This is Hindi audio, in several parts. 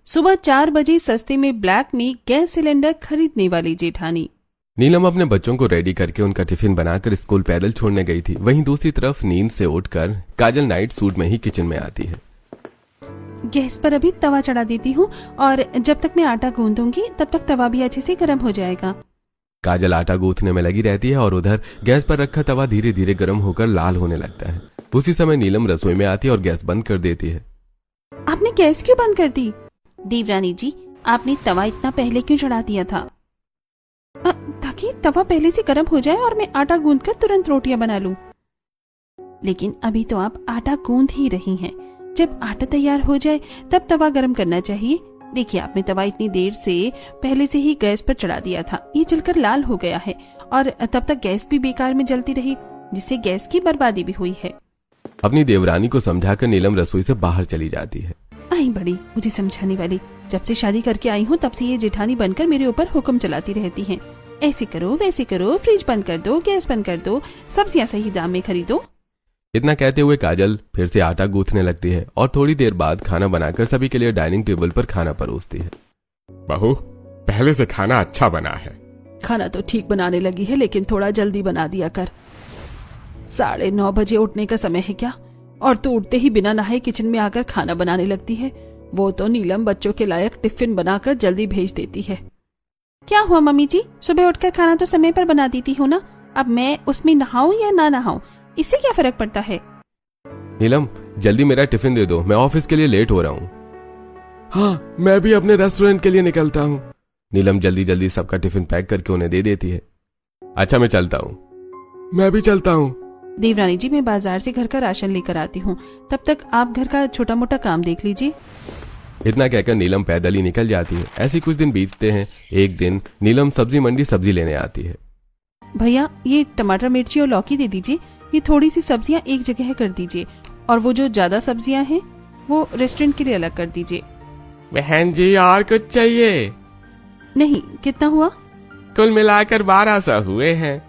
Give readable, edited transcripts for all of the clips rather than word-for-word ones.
सुबह 4 बजे सस्ते में ब्लैक में गैस सिलेंडर खरीदने वाली जेठानी। नीलम अपने बच्चों को रेडी करके उनका टिफिन बनाकर स्कूल पैदल छोड़ने गई थी। वहीं दूसरी तरफ नींद से उठकर काजल नाइट सूट में ही किचन में आती है। गैस पर अभी तवा चढ़ा देती हूँ और जब तक मैं आटा गूंदूंगी तब तक तवा भी अच्छे से गर्म हो जाएगा। काजल आटा गूंथने में लगी रहती है और उधर गैस पर रखा तवा धीरे धीरे गर्म होकर लाल होने लगता है। उसी समय नीलम रसोई में आती है और गैस बंद कर देती है। आपने गैस क्यों बंद कर दी? देवरानी जी, आपने तवा इतना पहले क्यों चढ़ा दिया था? ताकि तवा पहले से गर्म हो जाए और मैं आटा गूंथकर तुरंत रोटियां बना लूं। लेकिन अभी तो आप आटा गूंथ ही रही हैं। जब आटा तैयार हो जाए तब तवा गर्म करना चाहिए। देखिए, आपने तवा इतनी देर से पहले से ही गैस पर चढ़ा दिया था। ये जलकर लाल हो गया है और तब तक गैस भी बेकार में जलती रही, जिससे गैस की बर्बादी भी हुई है। अपनी देवरानी को समझाकर नीलम रसोई से बाहर चली जाती है। आई बड़ी मुझे समझाने वाली। जब से शादी करके आई हूँ तब से ये जेठानी बनकर मेरे ऊपर हुक्म चलाती रहती हैं। ऐसे करो, वैसे करो, फ्रिज बंद कर दो, गैस बंद कर दो, सब्जियां सही दाम में खरीदो। इतना कहते हुए काजल फिर से आटा गूंथने लगती है और थोड़ी देर बाद खाना बनाकर सभी के लिए डाइनिंग टेबल पर खाना परोसती है। बहू, पहले से खाना अच्छा बना है। खाना तो ठीक बनाने लगी है, लेकिन थोड़ा जल्दी बना दिया कर। 9:30 बजे उठने का समय है क्या? और तू उठते ही बिना नहाए किचन में आकर खाना बनाने लगती है। वो तो नीलम बच्चों के लायक टिफिन बनाकर जल्दी भेज देती है। क्या हुआ मम्मी जी, सुबह उठकर खाना तो समय पर बना देती हूँ ना। अब मैं उसमें नहाऊं या ना नहाऊं, इससे क्या फर्क पड़ता है? नीलम, जल्दी मेरा टिफिन दे दो, मैं ऑफिस के लिए लेट हो रहा हूँ। हाँ, मैं भी अपने रेस्टोरेंट के लिए निकलता हूँ। नीलम जल्दी जल्दी सबका टिफिन पैक करके उन्हें दे देती है। अच्छा, मैं चलता हूँ। मैं भी चलता हूँ। देवरानी जी, मैं बाजार से घर का राशन लेकर आती हूँ, तब तक आप घर का छोटा मोटा काम देख लीजिए। इतना कहकर नीलम पैदल ही निकल जाती है। ऐसे कुछ दिन बीतते हैं। एक दिन नीलम सब्जी मंडी सब्जी लेने आती है। भैया, ये टमाटर, मिर्ची और लौकी दे दीजिए। ये थोड़ी सी सब्जियां एक जगह कर दीजिए और वो जो ज्यादा सब्जियां हैं वो रेस्टोरेंट के लिए अलग कर दीजिए। बहन जी, और कुछ चाहिए? नहीं, कितना हुआ? कुल मिलाकर 1200 हुए हैं।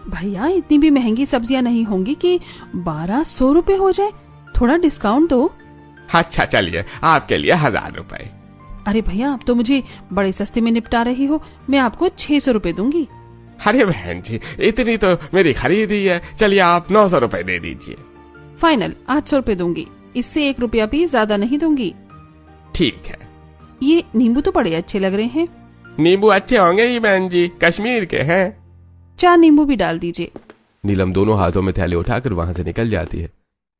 भैया, इतनी भी महंगी सब्जियां नहीं होंगी कि 1200 रुपए हो जाए। थोड़ा डिस्काउंट दो। अच्छा चलिए, आपके लिए 1000 रुपए। अरे भैया, आप तो मुझे बड़े सस्ते में निपटा रही हो। मैं आपको 600 रुपए दूंगी। अरे बहन जी, इतनी तो मेरी खरीदी है। चलिए, आप 900 रुपए दे दीजिए। फाइनल 800 रुपए दूंगी। इससे 1 रुपया भी ज्यादा नहीं दूंगी। ठीक है। ये नींबू तो बड़े अच्छे लग रहे हैं। नींबू अच्छे होंगे ही बहन जी, कश्मीर के हैं। 4 नींबू भी डाल दीजिए। नीलम दोनों हाथों में थैले उठाकर वहां से निकल जाती है।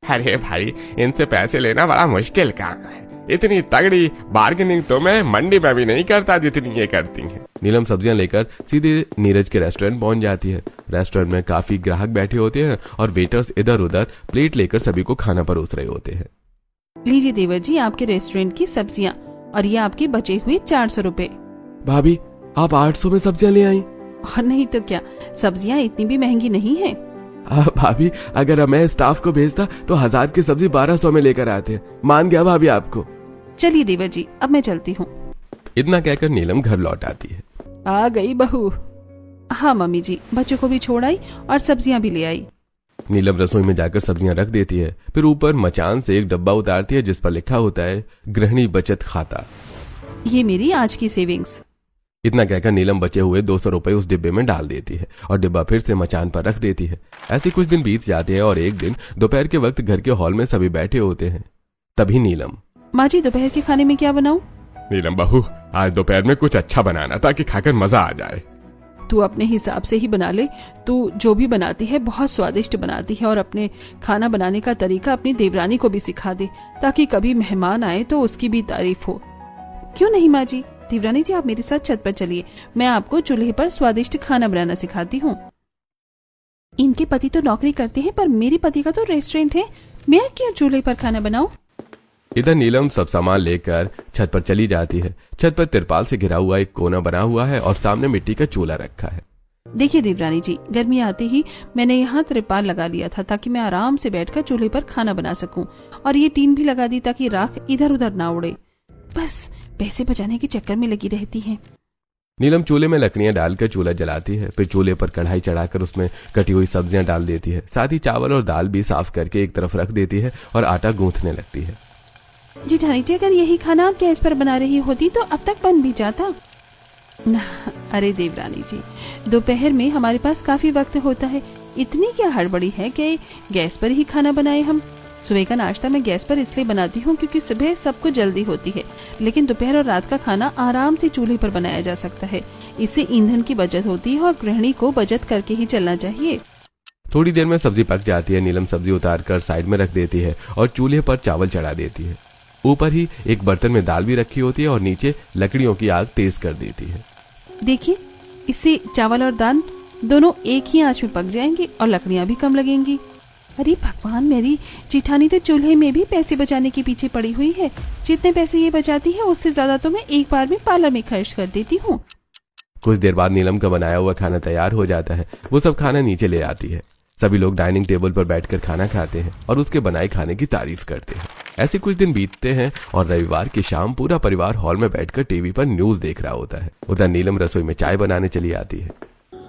अरे भाई, इनसे पैसे लेना बड़ा मुश्किल काम है। इतनी तगड़ी बार्गेनिंग तो मैं मंडी में भी नहीं करता जितनी ये करती हैं। नीलम सब्जियां लेकर सीधे नीरज के रेस्टोरेंट पहुंच जाती है। रेस्टोरेंट में काफी ग्राहक बैठे होते हैं और वेटर्स इधर उधर प्लेट लेकर सभी को खाना परोस रहे होते हैं। लीजिए देवर जी, आपके रेस्टोरेंट की सब्जियां और ये आपके बचे हुए 400 रुपए। भाभी, आप 800 में सब्जियां ले आई? और नहीं तो क्या, सब्जियां इतनी भी महंगी नहीं है। भाभी, अगर मैं स्टाफ को भेजता तो 1000 की सब्जी 1200 में लेकर आते। मान गया भाभी आपको। चलिए देवर जी, अब मैं चलती हूँ। इतना कहकर नीलम घर लौट आती है। आ गई बहू। हाँ मम्मी जी, बच्चों को भी छोड़ आई और सब्जियां भी ले आई। नीलम रसोई में जाकर सब्जियां रख देती है। फिर ऊपर मचान से एक डब्बा उतारती है जिस पर लिखा होता है गृहिणी बचत खाता। ये मेरी आज की सेविंग्स। इतना कहकर नीलम बचे हुए 200 रुपए उस डिब्बे में डाल देती है और डिब्बा फिर से मचान पर रख देती है। ऐसे कुछ दिन बीत जाते हैं और एक दिन दोपहर के वक्त घर के हॉल में सभी बैठे होते हैं। तभी नीलम, माँ जी, दोपहर के खाने में क्या बनाऊं? नीलम बहू, आज दोपहर में कुछ अच्छा बनाना ताकि खाकर मजा आ जाए। तू अपने हिसाब से ही बना ले। तू जो भी बनाती है बहुत स्वादिष्ट बनाती है और अपने खाना बनाने का तरीका अपनी देवरानी को भी सिखा दे ताकि कभी मेहमान आए तो उसकी भी तारीफ हो। क्यों नहीं माँ जी? देवरानी जी, आप मेरे साथ छत पर चलिए, मैं आपको चूल्हे पर स्वादिष्ट खाना बनाना सिखाती हूँ। इनके पति तो नौकरी करते हैं पर मेरे पति का तो रेस्टोरेंट है। मैं क्यों चूल्हे पर खाना बनाऊं? इधर नीलम सब सामान लेकर छत पर चली जाती है। छत पर तिरपाल से घिरा हुआ एक कोना बना हुआ है और सामने मिट्टी का चूल्हा रखा है। देखिए देवरानी जी, गर्मी आते ही मैंने यहाँ तिरपाल लगा लिया था ताकि मैं आराम से बैठकर चूल्हे पर खाना बना सकूं और ये टीन भी लगा दी ताकि राख इधर उधर ना उड़े। बस पैसे बचाने के चक्कर में लगी रहती है। नीलम चूल्हे में लकड़ियां डालकर चूल्हा जलाती है। फिर चूल्हे पर कढ़ाई चढ़ाकर उसमें कटी हुई सब्जियां डाल देती है। साथ ही चावल और दाल भी साफ करके एक तरफ रख देती है और आटा गूंथने लगती है। जेठानी जी, अगर यही खाना आप गैस पर बना रही होती तो अब तक बन भी जाता। अरे देवरानी जी, दोपहर में हमारे पास काफी वक्त होता है, इतनी क्या हड़बड़ी है कि गैस पर ही खाना बनाए हम। सुबह का नाश्ता मैं गैस पर इसलिए बनाती हूँ क्योंकि सुबह सबको जल्दी होती है, लेकिन दोपहर और रात का खाना आराम से चूल्हे पर बनाया जा सकता है। इससे ईंधन की बचत होती है और गृहिणी को बचत करके ही चलना चाहिए। थोड़ी देर में सब्जी पक जाती है। नीलम सब्जी उतार कर साइड में रख देती है और चूल्हे पर चावल चढ़ा देती है। ऊपर ही एक बर्तन में दाल भी रखी होती है और नीचे लकड़ियों की आग तेज कर देती है। देखिए, इससे चावल और दाल दोनों एक ही आंच में पक जाएंगे और लकड़ियां भी कम लगेंगी। अरे भगवान, मेरी जेठानी तो चूल्हे में भी पैसे बचाने के पीछे पड़ी हुई है। जितने पैसे ये बचाती है उससे ज्यादा तो मैं एक बार में पार्लर में खर्च कर देती हूँ। कुछ देर बाद नीलम का बनाया हुआ खाना तैयार हो जाता है। वो सब खाना नीचे ले आती है। सभी लोग डाइनिंग टेबल पर बैठकर खाना खाते हैं और उसके बनाए खाने की तारीफ करते हैं। ऐसे कुछ दिन बीतते हैं और रविवार की शाम पूरा परिवार हॉल में बैठकर टीवी पर न्यूज देख रहा होता है। उधर नीलम रसोई में चाय बनाने चली आती है।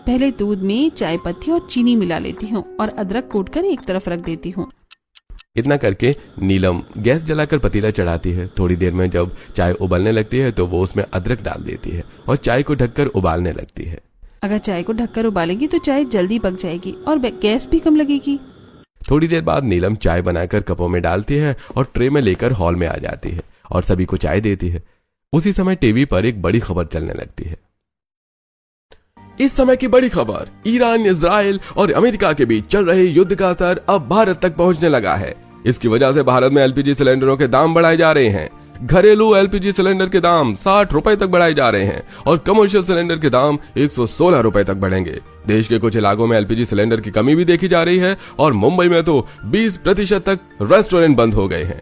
पहले दूध में चाय पत्ती और चीनी मिला लेती हूँ और अदरक कूटकर एक तरफ रख देती हूँ। इतना करके नीलम गैस जलाकर पतीला चढ़ाती है। थोड़ी देर में जब चाय उबलने लगती है तो वो उसमें अदरक डाल देती है और चाय को ढककर उबालने लगती है। अगर चाय को ढककर उबालेंगी तो चाय जल्दी पक जाएगी और गैस भी कम लगेगी। थोड़ी देर बाद नीलम चाय बनाकर कपों में डालती है और ट्रे में लेकर हॉल में आ जाती है और सभी को चाय देती है। उसी समय टीवी पर एक बड़ी खबर चलने लगती है। इस समय की बड़ी खबर, ईरान, इजराइल और अमेरिका के बीच चल रहे युद्ध का असर अब भारत तक पहुंचने लगा है। इसकी वजह से भारत में एलपीजी सिलेंडरों के दाम बढ़ाए जा रहे हैं। घरेलू एलपीजी सिलेंडर के दाम 60 रुपए तक बढ़ाए जा रहे हैं और कमर्शियल सिलेंडर के दाम 116 रुपए तक बढ़ेंगे। देश के कुछ इलाकों में एलपीजी सिलेंडर की कमी भी देखी जा रही है और मुंबई में तो 20% तक रेस्टोरेंट बंद हो गए हैं।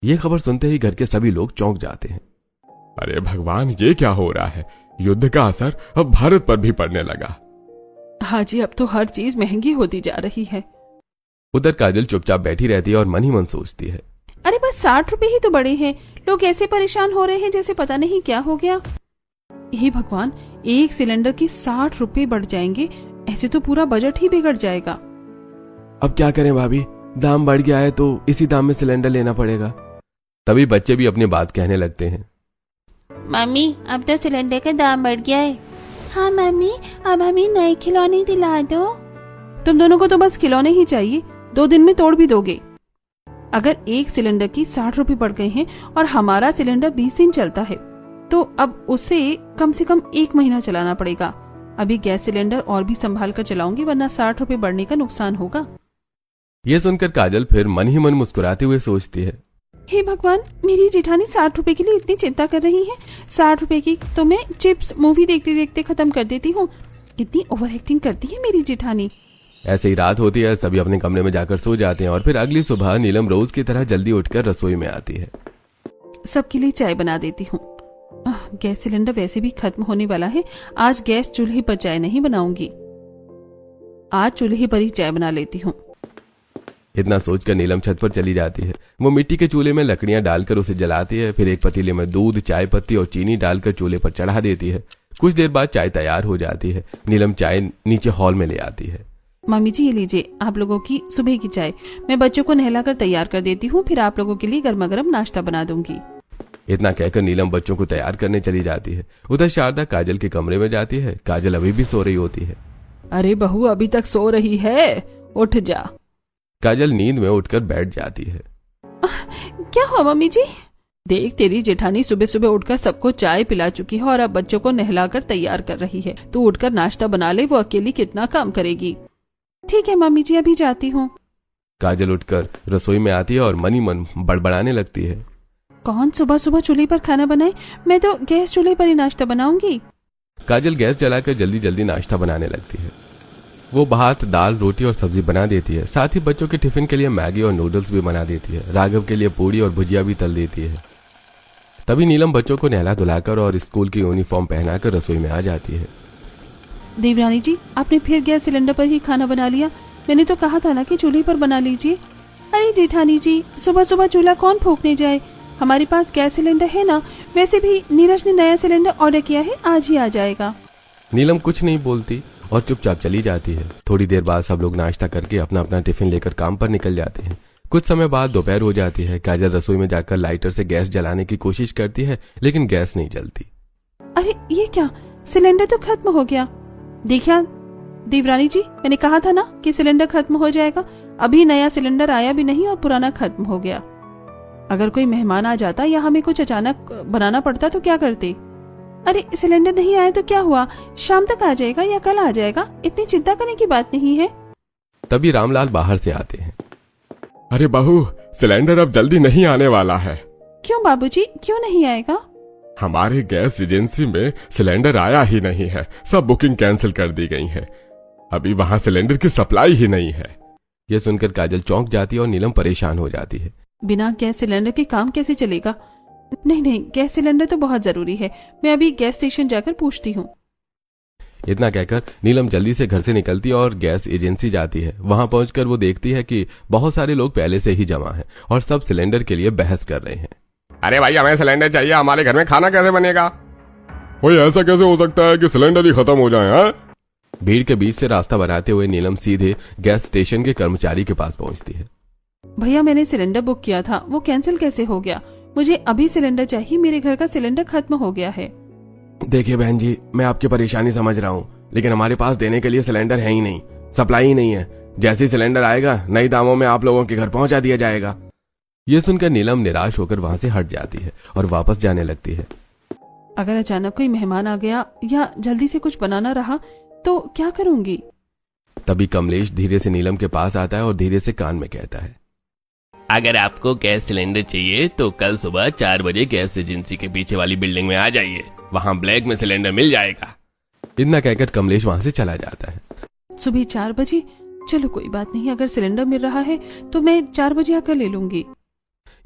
ये खबर सुनते ही घर के सभी लोग चौंक जाते हैं। अरे भगवान, ये क्या हो रहा है? युद्ध का असर अब भारत पर भी पड़ने लगा। हाँ जी, अब तो हर चीज महंगी होती जा रही है। उधर काजल चुपचाप बैठी रहती है और मन ही मन सोचती है, अरे बस 60 रुपए ही तो बढ़े हैं, लोग ऐसे परेशान हो रहे हैं जैसे पता नहीं क्या हो गया। हे भगवान, एक सिलेंडर के 60 रुपए बढ़ जाएंगे, ऐसे तो पूरा बजट ही बिगड़ जाएगा। अब क्या करें भाभी, दाम बढ़ गया है तो इसी दाम में सिलेंडर लेना पड़ेगा। तभी बच्चे भी अपनी बात कहने लगते हैं। मम्मी, अब तो सिलेंडर का दाम बढ़ गया है। हाँ मम्मी, अब हमें नए खिलौने दिला दो। तुम दोनों को तो बस खिलौने ही चाहिए, 2 दिन में तोड़ भी दोगे। अगर एक सिलेंडर की 60 रुपए बढ़ गए हैं और हमारा सिलेंडर 20 दिन चलता है तो अब उसे कम से कम 1 महीना चलाना पड़ेगा। अभी गैस सिलेंडर और भी संभाल कर चलाऊंगी, वरना 60 रुपए बढ़ने का नुकसान होगा। ये सुनकर काजल फिर मन ही मन मुस्कुराते हुए सोचती है, हे भगवान, मेरी जेठानी 60 रुपए के लिए इतनी चिंता कर रही है। 60 रुपए की तो मैं चिप्स मूवी देखते देखते खत्म कर देती हूँ। कितनी ओवर एक्टिंग करती है मेरी जेठानी। ऐसे ही रात होती है। सभी अपने कमरे में जाकर सो जाते हैं और फिर अगली सुबह नीलम रोज की तरह जल्दी उठकर रसोई में आती है। सबके लिए चाय बना देती हूँ। गैस सिलेंडर वैसे भी खत्म होने वाला है। आज गैस चूल्हे पर चाय नहीं बनाऊंगी, आज चूल्हे पर ही चाय बना लेती हूँ। इतना सोचकर नीलम छत पर चली जाती है। वो मिट्टी के चूल्हे में लकड़ियां डालकर उसे जलाती है। फिर एक पतीले में दूध, चाय पत्ती और चीनी डालकर चूल्हे पर चढ़ा देती है। कुछ देर बाद चाय तैयार हो जाती है। नीलम चाय नीचे हॉल में ले आती है। मम्मी जी, ये लीजिए आप लोगों की सुबह की चाय। मैं बच्चों को नहलाकर तैयार कर देती हूँ, फिर आप लोगों के लिए गर्मा गर्म नाश्ता बना दूंगी। इतना कहकर नीलम बच्चों को तैयार करने चली जाती है। उधर शारदा काजल के कमरे में जाती है। काजल अभी भी सो रही होती है। अरे बहू, अभी तक सो रही है, उठ जा। काजल नींद में उठकर बैठ जाती है। क्या हुआ मम्मी जी? देख, तेरी जेठानी सुबह सुबह उठकर सबको चाय पिला चुकी है और अब बच्चों को नहलाकर तैयार कर रही है। तू उठकर नाश्ता बना ले, वो अकेली कितना काम करेगी। ठीक है मम्मी जी, अभी जाती हूँ। काजल उठकर रसोई में आती है और मन ही मन बड़बड़ाने लगती है। कौन सुबह सुबह चूल्हे पर खाना बनाए? मैं तो गैस चूल्हे पर ही नाश्ता बनाऊंगी। काजल गैस जलाकर जल्दी जल्दी नाश्ता बनाने लगती है। वो भात, दाल, रोटी और सब्जी बना देती है। साथ ही बच्चों के टिफिन के लिए मैगी और नूडल्स भी बना देती है। राघव के लिए पूड़ी और भुजिया भी तल देती है। तभी नीलम बच्चों को नहला धुलाकर और स्कूल की यूनिफॉर्म पहनाकर रसोई में आ जाती है। देवरानी जी, आपने फिर गैस सिलेंडर पर ही खाना बना लिया। मैंने तो कहा था ना कि चूल्हे पर बना लीजिए। अरे जेठानी जी, सुबह सुबह चूल्हा कौन फूंकने जाए, हमारे पास गैस सिलेंडर है ना। वैसे भी नीरज ने नया सिलेंडर ऑर्डर किया है, आज ही आ जाएगा। नीलम कुछ नहीं बोलती और चुपचाप चली जाती है। थोड़ी देर बाद सब लोग नाश्ता करके अपना अपना टिफिन लेकर काम पर निकल जाते हैं। कुछ समय बाद दोपहर हो जाती है। काजल रसोई में जाकर लाइटर से गैस जलाने की कोशिश करती है, लेकिन गैस नहीं जलती। अरे ये क्या, सिलेंडर तो खत्म हो गया। देखा देवरानी जी, मैंने कहा था ना कि सिलेंडर खत्म हो जाएगा। अभी नया सिलेंडर आया भी नहीं और पुराना खत्म हो गया। अगर कोई मेहमान आ जाता या हमें कुछ अचानक बनाना पड़ता तो क्या करते? अरे सिलेंडर नहीं आया तो क्या हुआ, शाम तक आ जाएगा या कल आ जाएगा, इतनी चिंता करने की बात नहीं है। तभी रामलाल बाहर से आते हैं। अरे बहू, सिलेंडर अब जल्दी नहीं आने वाला है। क्यों बाबूजी, क्यों नहीं आएगा? हमारे गैस एजेंसी में सिलेंडर आया ही नहीं है, सब बुकिंग कैंसिल कर दी गई है। अभी वहां सिलेंडर की सप्लाई ही नहीं है। यह सुनकर काजल चौंक जाती है और नीलम परेशान हो जाती है। बिना गैस सिलेंडर के काम कैसे चलेगा? नहीं, गैस सिलेंडर तो बहुत जरूरी है। मैं अभी गैस स्टेशन जाकर पूछती हूँ। इतना कहकर नीलम जल्दी से घर से निकलती है और गैस एजेंसी जाती है। वहां पहुंचकर वो देखती है कि बहुत सारे लोग पहले से ही जमा हैं और सब सिलेंडर के लिए बहस कर रहे हैं। अरे भाई, हमें सिलेंडर चाहिए, हमारे घर में खाना कैसे बनेगा? भाई ऐसा कैसे हो सकता है कि सिलेंडर ही खत्म हो जाए? हाँ? भीड़ के बीच से रास्ता बनाते हुए नीलम सीधे गैस स्टेशन के कर्मचारी के पास पहुंचती है। भैया, मैंने सिलेंडर बुक किया था, वो कैंसिल कैसे हो गया? मुझे अभी सिलेंडर चाहिए, मेरे घर का सिलेंडर खत्म हो गया है। देखिए बहन जी, मैं आपकी परेशानी समझ रहा हूँ, लेकिन हमारे पास देने के लिए सिलेंडर है ही नहीं, सप्लाई ही नहीं है। जैसे ही सिलेंडर आएगा नई दामों में आप लोगों के घर पहुंचा दिया जाएगा। ये सुनकर नीलम निराश होकर वहां से हट जाती है और वापस जाने लगती है। अगर अचानक कोई मेहमान आ गया या जल्दी से कुछ बनाना रहा तो क्या करूंगी? तभी कमलेश धीरे से नीलम के पास आता है और धीरे से कान में कहता है, अगर आपको गैस सिलेंडर चाहिए तो कल सुबह 4 बजे गैस एजेंसी के पीछे वाली बिल्डिंग में आ जाइए, वहाँ ब्लैक में सिलेंडर मिल जाएगा। इतना कहकर कमलेश वहां से चला जाता है। सुबह 4 बजे? चलो कोई बात नहीं, अगर सिलेंडर मिल रहा है तो मैं 4 बजे आकर ले लूंगी।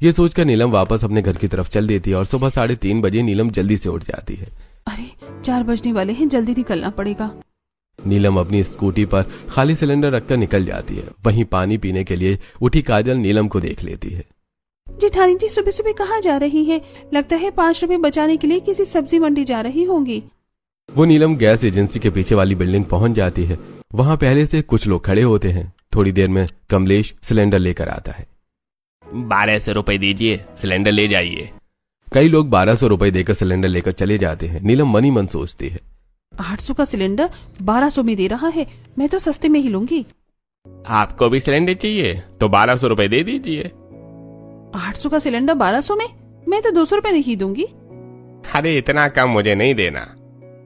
ये सोचकर नीलम वापस अपने घर की तरफ चल देती है और सुबह 3:30 बजे नीलम जल्दी से उठ जाती है। अरे 4 बजने वाले हैं, जल्दी निकलना पड़ेगा। नीलम अपनी स्कूटी पर खाली सिलेंडर रखकर निकल जाती है। वहीं पानी पीने के लिए उठी काजल नीलम को देख लेती है। जेठानी जी, सुबह सुबह कहाँ जा रही हैं? लगता है 5 रुपए बचाने के लिए किसी सब्जी मंडी जा रही होंगी। वो नीलम गैस एजेंसी के पीछे वाली बिल्डिंग पहुंच जाती है। वहां पहले से कुछ लोग खड़े होते हैं। थोड़ी देर में कमलेश सिलेंडर लेकर आता है। 1200 रुपए दीजिए, सिलेंडर ले जाइए। कई लोग 1200 रुपए देकर सिलेंडर लेकर चले जाते हैं। नीलम मनी मन सोचती है, 800 का सिलेंडर 1200 में दे रहा है, मैं तो सस्ते में ही लूंगी। आपको भी सिलेंडर चाहिए तो 1200 रुपए दे दीजिए। 800 का सिलेंडर 1200 में? मैं तो 200 रुपए नहीं दूंगी। अरे इतना कम मुझे नहीं देना।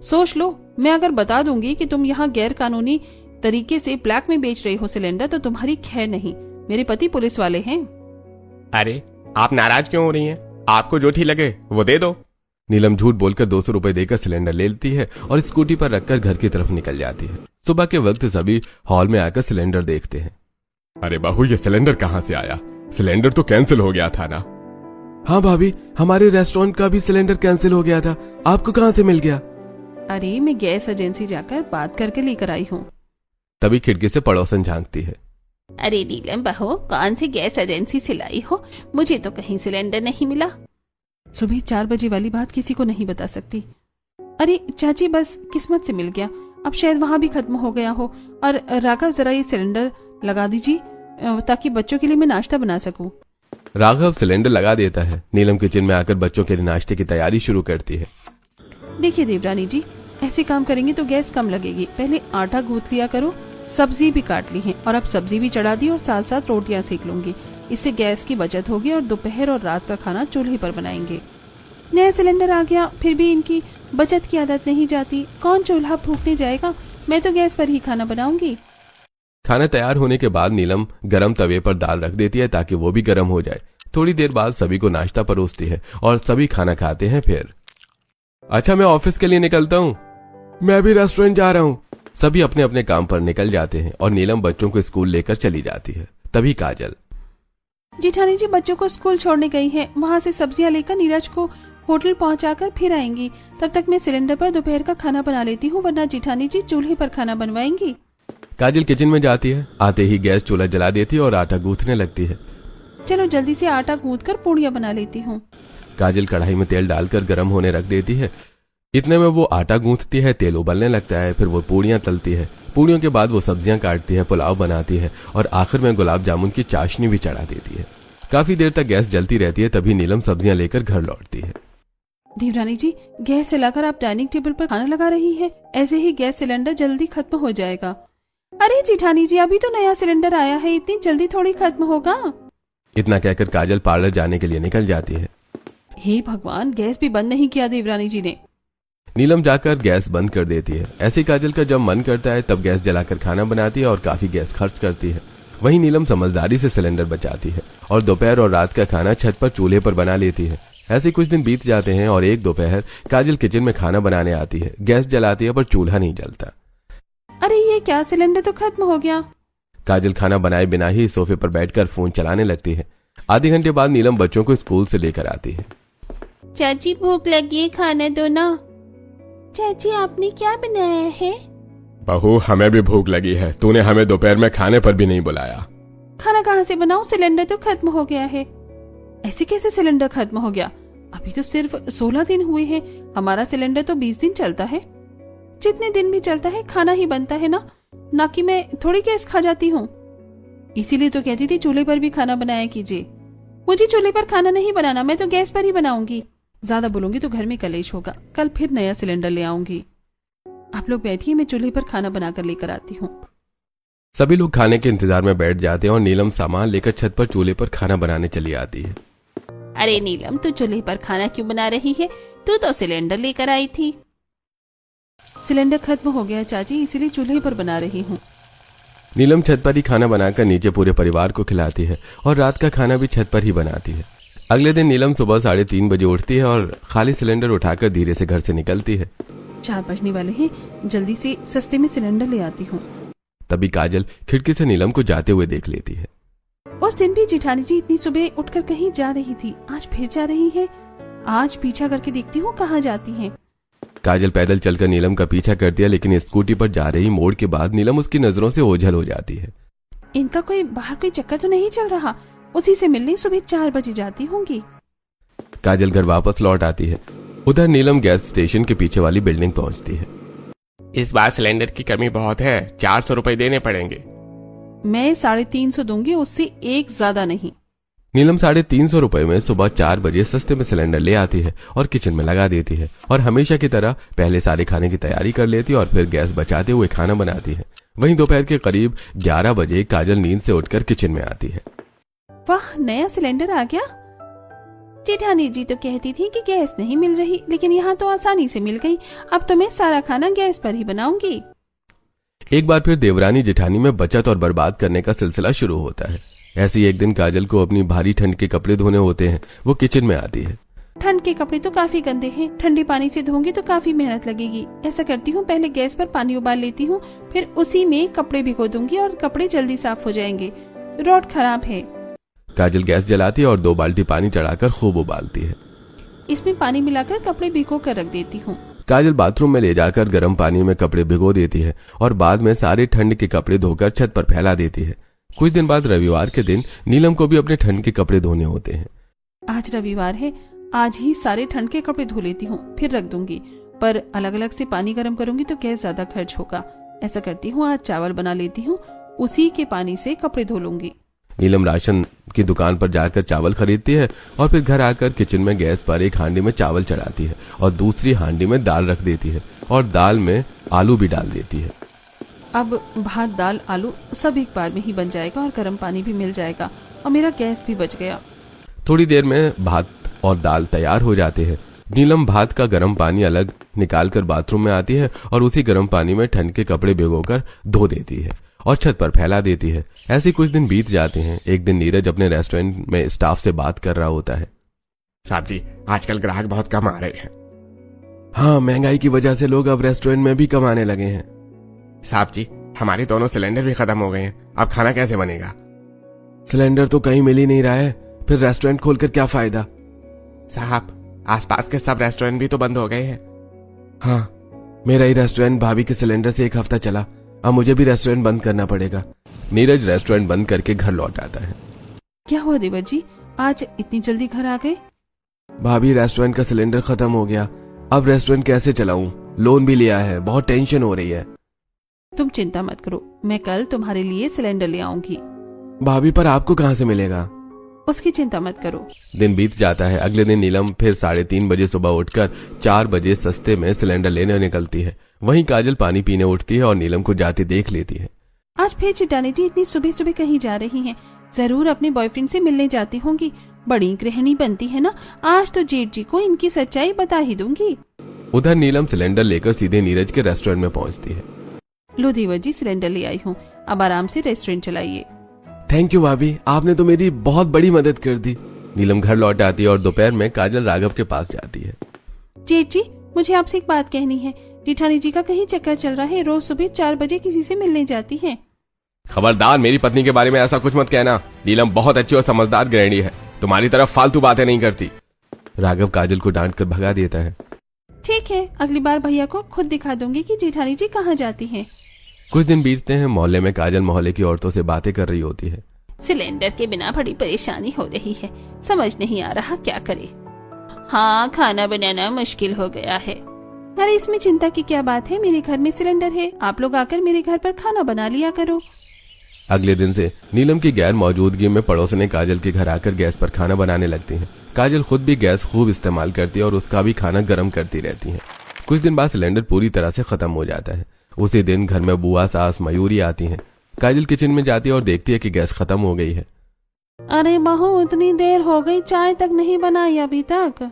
सोच लो, मैं अगर बता दूंगी कि तुम यहाँ गैर कानूनी तरीके से ब्लैक में बेच रही हो सिलेंडर तो तुम्हारी खैर नहीं। मेरे पति पुलिस वाले हैं। अरे आप नाराज क्यों हो रही हैं? आपको जो ठीक लगे वो दे दो। नीलम झूठ बोलकर 200 रुपए देकर सिलेंडर ले लेती है और स्कूटी पर रखकर घर की तरफ निकल जाती है। सुबह के वक्त सभी हॉल में आकर सिलेंडर देखते हैं। अरे बहू, ये सिलेंडर कहाँ से आया? सिलेंडर तो कैंसिल हो गया था ना। हाँ भाभी, हमारे रेस्टोरेंट का भी सिलेंडर कैंसिल हो गया था, आपको कहाँ से मिल गया? अरे मैं गैस एजेंसी जाकर बात करके लेकर आई हूँ। तभी खिड़की से पड़ोसन झांकती है। अरे नीलम बहू, कौन सी गैस एजेंसी से लाई हो? मुझे तो कहीं सिलेंडर नहीं मिला। सुबह 4 बजे वाली बात किसी को नहीं बता सकती। अरे चाची, बस किस्मत से मिल गया, अब शायद वहाँ भी खत्म हो गया हो। और राघव, जरा ये सिलेंडर लगा दीजिए ताकि बच्चों के लिए मैं नाश्ता बना सकूं। राघव सिलेंडर लगा देता है। नीलम किचन में आकर बच्चों के लिए नाश्ते की तैयारी शुरू करती है। देखिए देवरानी जी, ऐसे काम करेंगे तो गैस कम लगेगी। पहले आटा गूंथ लिया करो, सब्जी भी काट ली है और अब सब्जी भी चढ़ा दी और साथ साथ रोटियां सेक लूंगी। इससे गैस की बचत होगी और दोपहर और रात का खाना चूल्हे पर बनाएंगे। नया सिलेंडर आ गया, फिर भी इनकी बचत की आदत नहीं जाती। कौन चूल्हा फूंकने जाएगा? मैं तो गैस पर ही खाना बनाऊंगी। खाना तैयार होने के बाद नीलम गरम तवे पर दाल रख देती है ताकि वो भी गरम हो जाए। थोड़ी देर बाद सभी को नाश्ता परोसती है और सभी खाना खाते हैं। फिर अच्छा, मैं ऑफिस के लिए निकलता हूँ। मैं भी रेस्टोरेंट जा रहा हूँ। सभी अपने अपने काम पर निकल जाते हैं और नीलम बच्चों को स्कूल लेकर चली जाती है। तभी काजल, जेठानी जी बच्चों को स्कूल छोड़ने गई है, वहाँ से सब्जियाँ लेकर नीरज को होटल पहुँचाकर फिर आएंगी। तब तक मैं सिलेंडर पर दोपहर का खाना बना लेती हूँ, वरना जेठानी जी चूल्हे पर खाना बनवाएंगी। काजल किचन में जाती है। आते ही गैस चूल्हा जला देती है और आटा गूंथने लगती है। चलो जल्दी से आटा गूंथ कर पूड़ियाँ बना लेती हूँ। काजल कढ़ाई में तेल डालकर गर्म होने रख देती है। इतने में वो आटा गूंथती है, तेल उबलने लगता है। फिर वो पूड़ियां तलती है। पूड़ियों के बाद वो सब्जियां काटती है, पुलाव बनाती है और आखिर में गुलाब जामुन की चाशनी भी चढ़ा देती है। काफी देर तक गैस जलती रहती है, तभी नीलम सब्जियां लेकर घर लौटती है। देवरानी जी, गैस जलाकर आप डाइनिंग टेबल पर खाना लगा रही हैं। ऐसे ही गैस सिलेंडर जल्दी खत्म हो जाएगा। अरे जेठानी जी, अभी तो नया सिलेंडर आया है, इतनी जल्दी थोड़ी खत्म होगा। इतना कहकर काजल पार्लर जाने के लिए निकल जाती है। हे भगवान, गैस भी बंद नहीं किया देवरानी जी ने। नीलम जाकर गैस बंद कर देती है। ऐसे काजल का जब मन करता है तब गैस जलाकर खाना बनाती है और काफी गैस खर्च करती है। वहीं नीलम समझदारी से सिलेंडर बचाती है और दोपहर और रात का खाना छत पर चूल्हे पर बना लेती है। ऐसे कुछ दिन बीत जाते हैं और एक दोपहर काजल किचन में खाना बनाने आती है। गैस जलाती है पर चूल्हा नहीं जलता। अरे ये क्या, सिलेंडर तो खत्म हो गया। काजल खाना बनाए बिना ही सोफे पर बैठकर फोन चलाने लगती है। आधे घंटे बाद नीलम बच्चों को स्कूल से लेकर आती है। चाची भूख लगी है, खाना दो ना। चाची आपने क्या बनाया है? बहू, हमें भी भूख लगी है। तूने हमें दोपहर में खाने पर भी नहीं बुलाया। खाना कहाँ से बनाऊं, सिलेंडर तो खत्म हो गया है। ऐसे कैसे सिलेंडर खत्म हो गया? अभी तो सिर्फ 16 दिन हुए हैं। हमारा सिलेंडर तो 20 दिन चलता है। जितने दिन भी चलता है खाना ही बनता है ना कि मैं थोड़ी गैस खा जाती हूँ। इसीलिए तो कहती थी चूल्हे पर भी खाना बनाया कीजिए। मुझे चूल्हे पर खाना नहीं बनाना, मैं तो गैस पर ही बनाऊंगी। ज्यादा बोलूंगी तो घर में कलेश होगा। कल फिर नया सिलेंडर ले आऊंगी। आप लोग बैठिए, मैं चूल्हे पर खाना बनाकर लेकर आती हूँ। सभी लोग खाने के इंतजार में बैठ जाते हैं और नीलम सामान लेकर छत पर चूल्हे पर खाना बनाने चली आती है। अरे नीलम, तू चूल्हे पर खाना क्यों बना रही है? तू तो सिलेंडर लेकर आई थी। सिलेंडर खत्म हो गया चाची, इसीलिए चूल्हे पर बना रही हूँ। नीलम छत पर ही खाना बनाकर नीचे पूरे परिवार को खिलाती है और रात का खाना भी छत पर ही बनाती है। अगले दिन नीलम सुबह 3:30 बजे उठती है और खाली सिलेंडर उठाकर धीरे से घर से निकलती है। 4 बजने वाले हैं, जल्दी से सस्ते में सिलेंडर ले आती हूँ। तभी काजल खिड़की से नीलम को जाते हुए देख लेती है। उस दिन भी जेठानी जी इतनी सुबह उठकर कहीं जा रही थी, आज फिर जा रही है। आज पीछा करके देखती हूँ कहाँ जाती हैं। काजल पैदल चलकर नीलम का पीछा करती है, लेकिन स्कूटी पर जा रही मोड़ के बाद नीलम उसकी नजरों से ओझल हो जाती है। इनका कोई बाहर कोई चक्कर तो नहीं चल रहा? उसी से मिलने सुबह 4 बजे जाती होंगी। काजल घर वापस लौट आती है। उधर नीलम गैस स्टेशन के पीछे वाली बिल्डिंग पहुंचती है। इस बार सिलेंडर की कमी बहुत है, 400 रुपए देने पड़ेंगे। मैं 350 दूंगी, उससे एक ज्यादा नहीं। नीलम 350 रुपए में सुबह 4 बजे सस्ते में सिलेंडर ले आती है और किचन में लगा देती है और हमेशा की तरह पहले सारे खाने की तैयारी कर लेती है और फिर गैस बचाते हुए खाना बनाती है। वहीं दोपहर के करीब 11 बजे काजल नींद से उठकर किचन में आती है। वाह, नया सिलेंडर आ गया। जेठानी जी तो कहती थी कि गैस नहीं मिल रही, लेकिन यहाँ तो आसानी से मिल गई। अब तो मैं सारा खाना गैस पर ही बनाऊंगी। एक बार फिर देवरानी जेठानी में बचत और बर्बाद करने का सिलसिला शुरू होता है। ऐसी एक दिन काजल को अपनी भारी ठंड के कपड़े धोने होते हैं। वो किचन में आती है। ठंड के कपड़े तो काफी गंदे हैं, ठंडे पानी से धोंगी तो काफी मेहनत लगेगी। ऐसा करती हूँ, पहले गैस पर पानी उबाल लेती हूँ, फिर उसी में कपड़े भिगो दूंगी और कपड़े जल्दी साफ हो जाएंगे। रॉड खराब है। काजल गैस जलाती है और 2 बाल्टी पानी चढ़ाकर खूब उबालती है। इसमें पानी मिलाकर कपड़े भिगो कर रख देती हूँ। काजल बाथरूम में ले जाकर गर्म पानी में कपड़े भिगो देती है और बाद में सारे ठंड के कपड़े धोकर छत पर फैला देती है। कुछ दिन बाद रविवार के दिन नीलम को भी अपने ठंड के कपड़े धोने होते हैं। आज रविवार है, आज ही सारे ठंड के कपड़े धो लेती हूँ, फिर रख दूंगी। पर अलग अलग से पानी गर्म करूंगी तो गैस ज्यादा खर्च होगा। ऐसा करती हूँ, आज चावल बना लेती हूँ, उसी के पानी से कपड़े धो लूंगी। नीलम राशन की दुकान पर जाकर चावल खरीदती है और फिर घर आकर किचन में गैस पर एक हांडी में चावल चढ़ाती है और दूसरी हांडी में दाल रख देती है और दाल में आलू भी डाल देती है। अब भात, दाल, आलू सब एक बार में ही बन जाएगा और गर्म पानी भी मिल जाएगा और मेरा गैस भी बच गया। थोड़ी देर में भात और दाल तैयार हो जाते हैं। नीलम भात का गर्म पानी अलग निकालकर बाथरूम में आती है और उसी गर्म पानी में ठंड के कपड़े भिगोकर धो देती है और छत पर फैला देती है। ऐसे कुछ दिन बीत जाते हैं। एक दिन नीरज अपने रेस्टोरेंट में स्टाफ से बात कर रहा होता है। साहब जी, आजकल ग्राहक बहुत कम आ रहे हैं। हाँ, महंगाई की वजह से लोग अब रेस्टोरेंट में भी कम आने लगे हैं। साहब जी, हमारे दोनों सिलेंडर भी खत्म हो गए हैं, अब खाना कैसे बनेगा? सिलेंडर तो कहीं मिल ही नहीं रहा है, फिर रेस्टोरेंट खोलकर क्या फायदा? साहब, आसपास के सब रेस्टोरेंट भी तो बंद हो गए हैं। हाँ, मेरा ही रेस्टोरेंट भाभी के सिलेंडर से 1 हफ्ता चला, अब मुझे भी रेस्टोरेंट बंद करना पड़ेगा। नीरज रेस्टोरेंट बंद करके घर लौट आता है। क्या हुआ देवर जी, आज इतनी जल्दी घर आ गए? भाभी, रेस्टोरेंट का सिलेंडर खत्म हो गया, अब रेस्टोरेंट कैसे चलाऊं? लोन भी लिया है, बहुत टेंशन हो रही है। तुम चिंता मत करो, मैं कल तुम्हारे लिए सिलेंडर ले आऊंगी। भाभी पर आपको कहाँ से मिलेगा? उसकी चिंता मत करो। दिन बीत जाता है। अगले दिन नीलम फिर 3:30 बजे सुबह उठकर 4 बजे सस्ते में सिलेंडर लेने निकलती है। वहीं काजल पानी पीने उठती है और नीलम को जाते देख लेती है। आज फिर चिटानी जी इतनी सुबह सुबह कहीं जा रही हैं? जरूर अपने बॉयफ्रेंड से मिलने जाती होंगी। बड़ी गृहिणी बनती है ना, आज तो जेठ जी को इनकी सच्चाई बता ही दूंगी। उधर नीलम सिलेंडर लेकर सीधे नीरज के रेस्टोरेंट में पहुंचती है। लो देवर जी, सिलेंडर ले आई हूँ, अब आराम से रेस्टोरेंट चलाइए। थैंक यू भाभी, आपने तो मेरी बहुत बड़ी मदद कर दी। नीलम घर लौट आती है और दोपहर में काजल राघव के पास जाती है। जेठ जी, मुझे आपसे एक बात कहनी है। जेठानी जी का कहीं चक्कर चल रहा है, रोज सुबह 4 बजे किसी से मिलने जाती है। खबरदार, मेरी पत्नी के बारे में ऐसा कुछ मत कहना। नीलम बहुत अच्छी और समझदार गृहिणी है, तुम्हारी तरफ फालतू बातें नहीं करती। राघव काजल को डांट कर भगा देता है। ठीक है, अगली बार भैया को खुद दिखा दूंगी कि जेठानी जी कहाँ जाती हैं। कुछ दिन बीतते हैं। मोहल्ले में काजल मोहल्ले की औरतों से बातें कर रही होती है। सिलेंडर के बिना बड़ी परेशानी हो रही है, समझ नहीं आ रहा क्या करे। हाँ, खाना बनाना मुश्किल हो गया है। अरे इसमें चिंता की क्या बात है, मेरे घर में सिलेंडर है, आप लोग आकर मेरे घर पर खाना बना लिया करो। अगले दिन से नीलम की गैर मौजूदगी में पड़ोसने काजल के घर आकर गैस पर खाना बनाने लगती हैं। काजल खुद भी गैस खूब इस्तेमाल करती है और उसका भी खाना गर्म करती रहती है। कुछ दिन बाद सिलेंडर पूरी तरह से खत्म हो जाता है। उसी दिन घर में बुआ, सास, मयूरी आती हैं। काजल किचन में जाती है और देखती है कि गैस खत्म हो गई है। अरे बहू, इतनी देर हो गई, चाय तक नहीं बनाई अभी तक।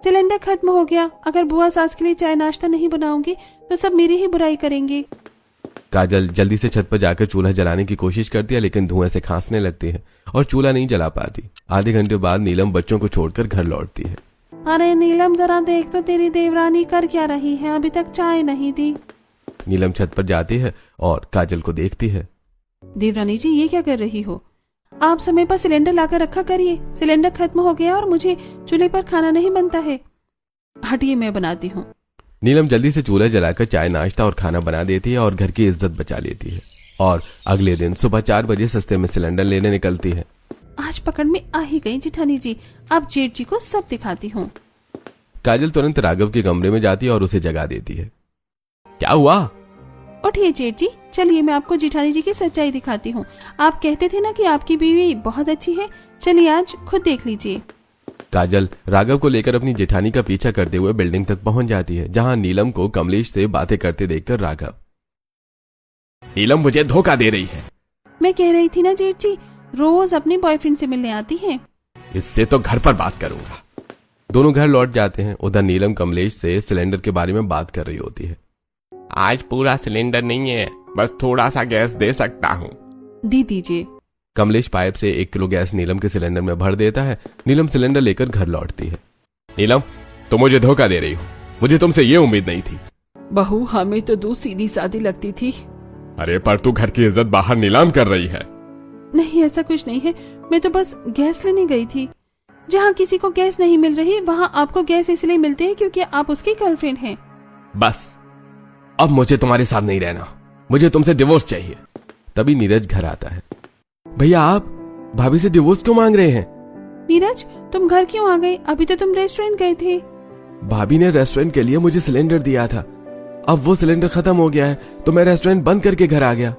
सिलेंडर खत्म हो गया। अगर बुआ सास के लिए चाय नाश्ता नहीं बनाऊंगी तो सब मेरी ही बुराई करेंगे। काजल जल्दी से छत पर जाकर चूल्हा जलाने की कोशिश करती है, लेकिन धुएं से खांसने लगती है और चूल्हा नहीं जला पाती। आधे घंटे बाद नीलम बच्चों को छोड़कर घर लौटती है। अरे नीलम, जरा देख तो तेरी देवरानी कर क्या रही है, अभी तक चाय नहीं दी। नीलम छत पर जाती है और काजल को देखती है। देवरानी जी, ये क्या कर रही हो? आप समय पर सिलेंडर लाकर रखा करिए। सिलेंडर खत्म हो गया और मुझे चूल्हे पर खाना नहीं बनता है। हटिए, मैं बनाती हूँ। नीलम जल्दी से चूल्हा जलाकर चाय, नाश्ता और खाना बना देती है और घर की इज्जत बचा लेती है। और अगले दिन सुबह 4 बजे सस्ते में सिलेंडर लेने निकलती है। आज पकड़ में आ ही गई जेठानी जी, अब जेठ जी को सब दिखाती हूँ। काजल तुरंत राघव के कमरे में जाती है और उसे जगा देती है। क्या हुआ? उठिए जेठ जी, चलिए मैं आपको जेठानी जी की सच्चाई दिखाती हूँ। आप कहते थे ना कि आपकी बीवी बहुत अच्छी है, चलिए आज खुद देख लीजिए। काजल राघव को लेकर अपनी जेठानी का पीछा करते हुए बिल्डिंग तक पहुंच जाती है, जहां नीलम को कमलेश से बातें करते देखकर राघव। नीलम मुझे धोखा दे रही है। मैं कह रही थी ना जेठ जी, रोज अपने बॉयफ्रेंड से मिलने आती है। इससे तो घर पर बात करूंगा। दोनों घर लौट जाते हैं। उधर नीलम कमलेश से सिलेंडर के बारे में बात कर रही होती है। आज पूरा सिलेंडर नहीं है, बस थोड़ा सा गैस दे सकता हूँ। दे दीजिए। कमलेश पाइप से 1 किलो गैस नीलम के सिलेंडर में भर देता है। नीलम सिलेंडर लेकर घर लौटती है। नीलम, तुम मुझे धोखा दे रही हो, मुझे तुमसे ये उम्मीद नहीं थी। बहू, हमें तो दूध सीधी सादी लगती थी। अरे पर तू घर की इज्जत बाहर नीलाम कर रही है। नहीं, ऐसा कुछ नहीं है, मैं तो बस गैस लेने गई थी। जहाँ किसी को गैस नहीं मिल रही, वहाँ आपको गैस इसलिए मिलते हैं क्योंकि आप उसकी गर्लफ्रेंड हैं। बस अब मुझे तुम्हारे साथ नहीं रहना, मुझे तुमसे डिवोर्स चाहिए। तभी नीरज घर आता है। भैया, आप भाभी से डिवोर्स क्यों मांग रहे हैं? नीरज, तुम घर क्यों आ गए? अभी तो तुम रेस्टोरेंट गए थे। भाभी ने रेस्टोरेंट के लिए मुझे सिलेंडर दिया था, अब वो सिलेंडर खत्म हो गया है तो मैं रेस्टोरेंट बंद करके घर आ गया।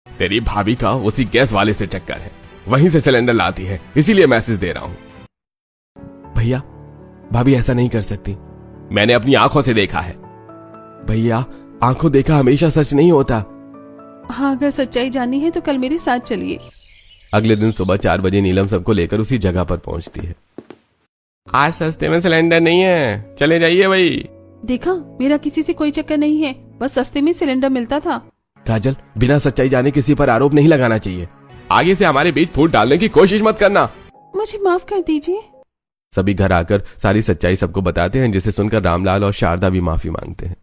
तेरी भाभी का उसी गैस वाले से चक्कर है, वहीं से सिलेंडर लाती है, इसीलिए मैसेज दे रहा हूँ। भैया, भाभी ऐसा नहीं कर सकती। मैंने अपनी आंखों से देखा है। भैया, आंखों देखा हमेशा सच नहीं होता। हाँ, अगर सच्चाई जाननी है तो कल मेरे साथ चलिए। अगले दिन सुबह 4 बजे नीलम सबको लेकर उसी जगह पर पहुंचती है। आज सस्ते में सिलेंडर नहीं है, चले जाइए भाई। देखा, मेरा किसी से कोई चक्कर नहीं है, बस सस्ते में सिलेंडर मिलता था। काजल, बिना सच्चाई जाने किसी पर आरोप नहीं लगाना चाहिए। आगे से हमारे बीच फूट डालने की कोशिश मत करना। मुझे माफ कर दीजिए। सभी घर आकर सारी सच्चाई सबको बताते हैं, जिसे सुनकर रामलाल और शारदा भी माफी मांगते हैं।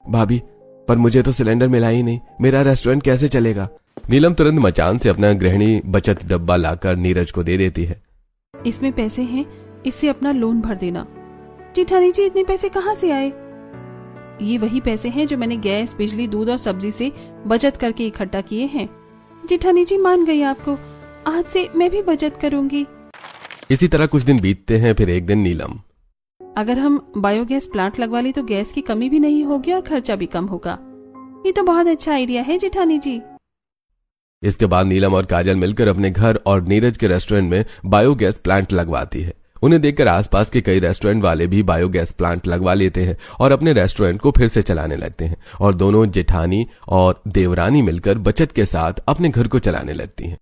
भाभी, पर मुझे तो सिलेंडर मिला ही नहीं, मेरा रेस्टोरेंट कैसे चलेगा? नीलम तुरंत मचान से अपना गृहिणी बचत डब्बा लाकर नीरज को दे देती है। इसमें पैसे हैं, इससे अपना लोन भर देना। जेठानी जी, इतने पैसे कहाँ से आए? ये वही पैसे हैं जो मैंने गैस, बिजली, दूध और सब्जी से बचत करके इकट्ठा किए हैं। जेठानी जी मान गई आपको, आज से मैं भी बचत करूंगी। इसी तरह कुछ दिन बीतते हैं। फिर एक दिन नीलम, अगर हम बायोगैस प्लांट लगवा लें तो गैस की कमी भी नहीं होगी और खर्चा भी कम होगा। ये तो बहुत अच्छा आइडिया है जेठानी जी। इसके बाद नीलम और काजल मिलकर अपने घर और नीरज के रेस्टोरेंट में बायोगैस प्लांट लगवाती है। उन्हें देखकर आसपास के कई रेस्टोरेंट वाले भी बायोगैस प्लांट लगवा लेते हैं और अपने रेस्टोरेंट को फिर से चलाने लगते हैं और दोनों जेठानी और देवरानी मिलकर बचत के साथ अपने घर को चलाने लगती हैं।